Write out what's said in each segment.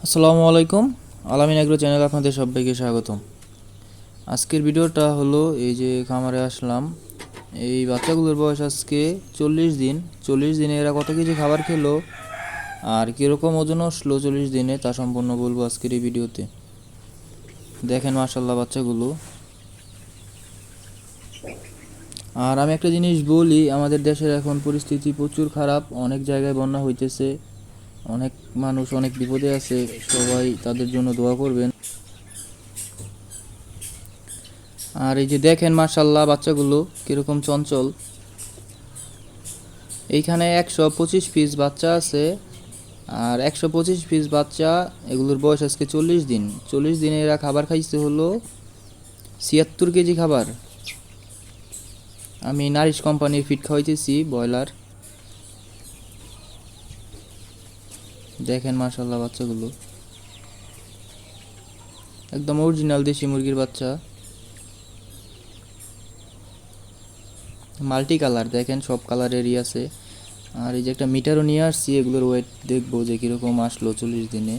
আসসালামু আলাইকুম। আলামিন এগ্রো চ্যানেলে আপনাদের সবাইকে স্বাগতম। আজকের ভিডিওটা হলো এই যে খামারে আসলাম, এই বাচ্চাগুলোর বয়স আজকে 40 দিন। 40 দিনে এরা কত কেজি খাবার খেলো আর কীরকম ওজন আসলো 40 দিনে তা সম্পূর্ণ বলবো আজকের এই ভিডিওতে। দেখেন মাশাল্লাহ বাচ্চাগুলো। আর আমি একটা জিনিস বলি, আমাদের দেশের এখন পরিস্থিতি প্রচুর খারাপ, অনেক জায়গায় বন্যা হইতেছে, অনেক মানুষ অনেক বিপদে আছে, সবাই তাদের জন্য দোয়া করবেন। আর এই যে দেখেন মাশাল্লাহ বাচ্চাগুলো কীরকম চঞ্চল। এইখানে 125 পিস বাচ্চা আছে, আর 125 পিস বাচ্চা, এগুলোর বয়স আজকে 40 দিন। 40 দিনে এরা খাবার খাইছে হলো 76 কেজি খাবার। আমি নারিশ কোম্পানির ফিড খাওয়াইতেছি ব্রয়লার। দেখেন মাশাল্লাহ বাচ্চাগুলো একদম অরিজিনাল দেশি মুরগির বাচ্চা, মাল্টি কালার। দেখেন সব কালারেরই আছে। আর এই যে একটা মিটারও নিয়ে আসছি, এগুলোর ওয়েট দেখবো যে কীরকম আসলো 40 দিনে।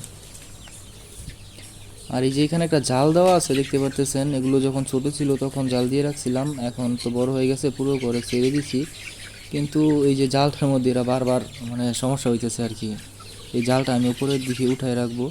আর এই যে এখানে একটা জাল দেওয়া আছে দেখতে পারতেছেন, এগুলো যখন ছোট ছিল তখন জাল দিয়ে রাখছিলাম, এখন তো বড় হয়ে গেছে পুরো করে ছেড়ে দিছি, কিন্তু এই যে জালটার মধ্যে এরা বারবার সমস্যা হইতেছে আর কি। এই জালটা আমি উপরের দিকে উঠায় রাখবো।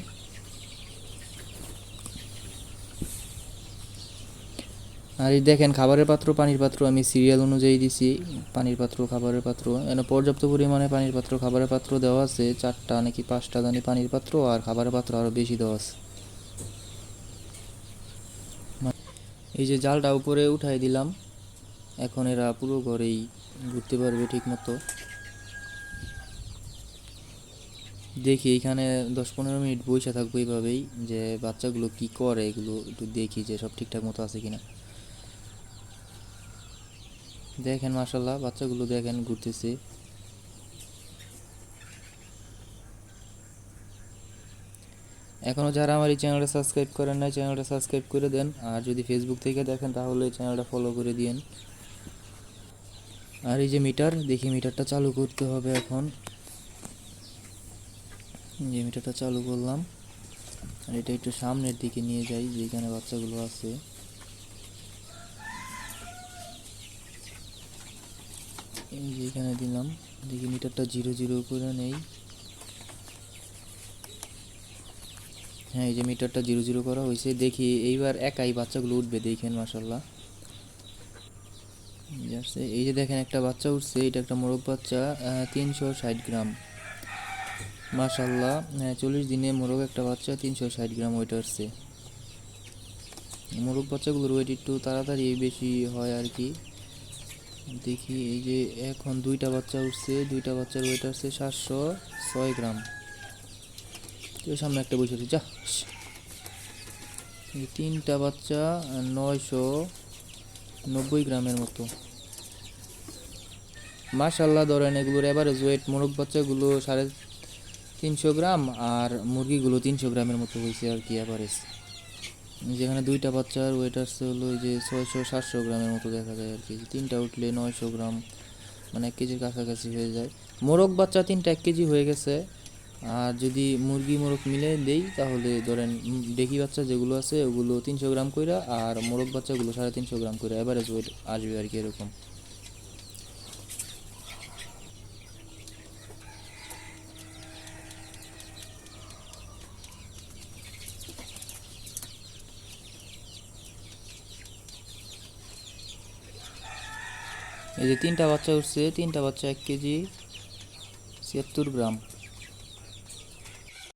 আর এই দেখেন খাবারের পাত্র, পানির পাত্র আমি সিরিয়াল অনুযায়ী দিছি। পানির পাত্র, খাবারের পাত্র, এখানে পর্যাপ্ত পরিমাণে পানির পাত্র, খাবারের পাত্র দেওয়া আছে। 4টা নাকি 5টা জানি পানির পাত্র, আর খাবারের পাত্র আরও বেশি দেওয়া আছে। এই যে জালটা উপরে উঠাই দিলাম, এখন এরা পুরো ঘরেই ঘুরতে পারবে ঠিক মতো। দেখি এখানে 10-15 মিনিট বসে থাকবো এইভাবেই, যে বাচ্চাগুলো কি করে এগুলো একটু দেখি যে সব ঠিকঠাক মতো আছে কিনা। দেখেন মাশাল্লাহ বাচ্চাগুলো দেখেন ঘুরতেছে। এখনও যারা আমার এই চ্যানেলটা সাবস্ক্রাইব করেন নাই, চ্যানেলটা সাবস্ক্রাইব করে দেন। আর যদি ফেসবুক থেকে দেখেন তাহলে চ্যানেলটা ফলো করে দিন। আর এই যে মিটার, দেখি মিটারটা চালু করতে হবে এখন। যে মিটারটা চালু করলাম, আর এটা একটু সামনের দিকে নিয়ে যাই যেখানে বাচ্চাগুলো আছে। এই যে এখানে দিলাম, দেখি মিটারটা 0-0 করে নেই। হ্যাঁ, এই যে মিটারটা 0-0 করা হয়েছে। দেখি এইবার একাই বাচ্চাগুলো উঠবে, দেখেন মাশাল্লাহ। এই যে দেখেন একটা বাচ্চা উঠছে, এটা একটা মোরগ বাচ্চা, 360 গ্রাম। মাশাল্লাহ, 40 দিনে মোরগ একটা বাচ্চা 360 গ্রাম ওয়েট আসছে। মোরগ বাচ্চাগুলোর ওয়েট একটু তাড়াতাড়ি বেশি হয় আর কি। দেখি এই যে এখন 2টা বাচ্চা উঠছে, 2টা বাচ্চার ওয়েট আসছে 706 গ্রাম। সামনে একটা বসে যা। 3টা বাচ্চা 990 গ্রামের মতো। মাশাল্লাহ, ধরেন এগুলোর এভারেজ ওয়েট মোরগ বাচ্চাগুলো 350 গ্রাম আর মুরগিগুলো 300 গ্রামের মতো হয়েছে আর কি এভারেজ। যেখানে 2টা বাচ্চার ওয়েট আসছে হলো ওই যে 600-700 গ্রামের মতো দেখা যায় আর কি। 3টা উঠলে 900 গ্রাম, মানে 1 কেজির কাছাকাছি হয়ে যায়। মোরগ বাচ্চা 3টা 1 কেজি হয়ে গেছে। আর যদি মুরগি মোরগ মিলে দেই তাহলে ধরেন ডেকি বাচ্চা যেগুলো আছে ওগুলো 300 গ্রাম কইরা, আর মোরগ বাচ্চাগুলো 350 গ্রাম করে এভারেজ ওয়েট আসবে আর কি এরকম। এই যে 3টা বাচ্চা উঠছে, 3টা বাচ্চা 1 কেজি 76 গ্রাম।